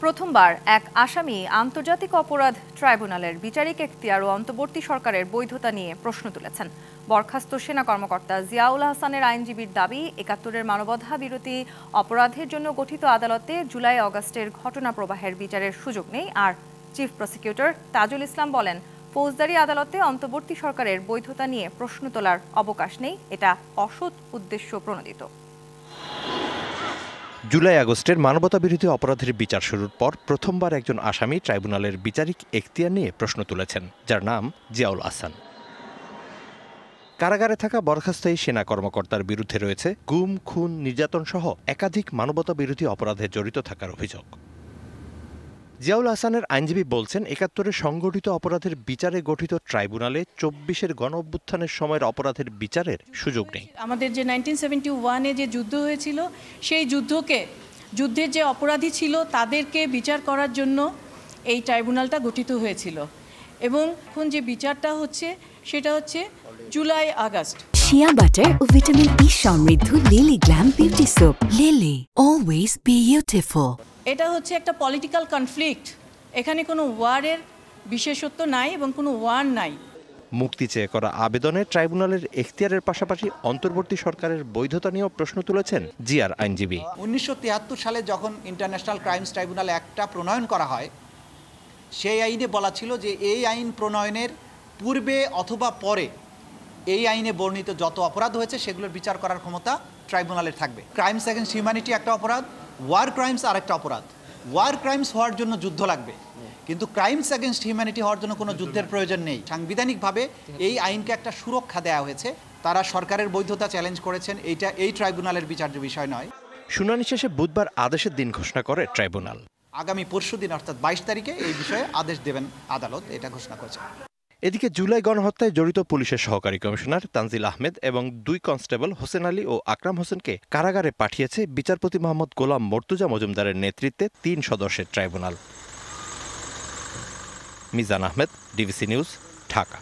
প্রথমবার এক আসামি আন্তর্জাতিক অপরাধ ট্রাইব্যুনালের বিচারিক এখতিয়ার ও অন্তর্বর্তী সরকারের বৈধতা নিয়ে প্রশ্ন তুলেছেন। বরখাস্ত সেনা কর্মকর্তা জিয়াউল হাসানের আইনজীবীর দাবি, ৭১-এর মানবতা বিরোধী অপরাধের জন্য গঠিত আদালতে জুলাই আগস্টের ঘটনা প্রবাহের বিচারের সুযোগ নেই। আর চিফ প্রসিকিউটর তাজুল ইসলাম বলেন, ফৌজদারি আদালতে অন্তর্বর্তী সরকারের বৈধতা নিয়ে প্রশ্ন তোলার অবকাশ নেই, এটা অসৎ উদ্দেশ্য প্রণোদিত। জুলাই আগস্টের মানবতা বিরোধী অপরাধের বিচার শুরুর পর প্রথমবার একজন আসামি ট্রাইব্যুনালের বিচারিক এখতিয়ার নিয়ে প্রশ্ন তুলেছেন, যার নাম জিয়াউল হাসান। কারাগারে থাকা বরখাস্ত এই সেনা কর্মকর্তার বিরুদ্ধে রয়েছে গুম, খুন, নির্যাতন সহ একাধিক মানবতা বিরোধী অপরাধে জড়িত থাকার অভিযোগ। জিয়াউল হাসানের আইনজীবী বলছেন, ৭১-এর সংগঠিত অপরাধের বিচারে গঠিত ট্রাইব্যুনালে ২৪-এর গণঅভ্যুত্থানের সময়ের অপরাধের বিচারের সুযোগ নেই। আমাদের যে 1971-এ যে যুদ্ধ হয়েছিল, সেই যুদ্ধের যে অপরাধী ছিল তাদেরকে বিচার করার জন্য এই ট্রাইব্যুনালটা গঠিত হয়েছিল। এবং এখন যে বিচারটা হচ্ছে সেটা হচ্ছে জুলাই আগস্ট। শিয়া বাটার ও ভিটামিন ই সমৃদ্ধ lily glam beauty soap. Lily, always beautiful. এটা হচ্ছে একটা পলিটিক্যাল কনফ্লিক্ট। এখানে কোনো ওয়ারের বিশেষত্ব নাই এবং কোনো ওয়ার নাই। মুক্তি চেয়ে করা আবেদনে ট্রাইব্যুনালের এখতিয়ারের পাশাপাশি অন্তর্বর্তী সরকারের বৈধতা নিয়েও প্রশ্ন তুলেছেন জিয়ার আইনজীবী। ১৯৭৩ সালে যখন ইন্টারন্যাশনাল ক্রাইমস ট্রাইব্যুনাল অ্যাক্টটা প্রণয়ন করা হয়, সেই আইনে বলা ছিল যে এই আইন প্রণয়নের পূর্বে অথবা পরে এই আইনে বর্ণিত যত অপরাধ হয়েছে সেগুলোর বিচার করার ক্ষমতা ট্রাইব্যুনালের থাকবে। ক্রাইমস এগেইনস্ট হিউম্যানিটি একটা অপরাধ, ওয়ার ক্রাইমস আরেকটা অপরাধ। ওয়ার ক্রাইমস হওয়ার জন্য যুদ্ধ লাগবে, কিন্তু ক্রাইমস এগেইনস্ট হিউম্যানিটি হওয়ার জন্য কোনো যুদ্ধের প্রয়োজন নেই। সাংবিধানিকভাবে এই আইনকে একটা সুরক্ষা দেওয়া হয়েছে। তারা সরকারের বৈধতা চ্যালেঞ্জ করেছেন, এইটা এই ট্রাইব্যুনালের বিচার্য বিষয় নয়। শুনানি শেষে বুধবার আদেশের দিন ঘোষণা করে ট্রাইব্যুনাল। আগামী পরশুদিন অর্থাৎ ২২ তারিখে এই বিষয়ে আদেশ দেবেন আদালত, এটা ঘোষণা করেছে। এদিকে জুলাই গণহত্যায় জড়িত পুলিশের সহকারী কমিশনার তানজিল আহমেদ এবং ২ কনস্টেবল হোসেন আলী ও আকরাম হোসেনকে কারাগারে পাঠিয়েছে বিচারপতি মোহাম্মদ গোলাম মর্তুজা মজুমদারের নেতৃত্বে ৩ সদস্যের tribunal. Mizan Ahmed, DBC news, Dhaka.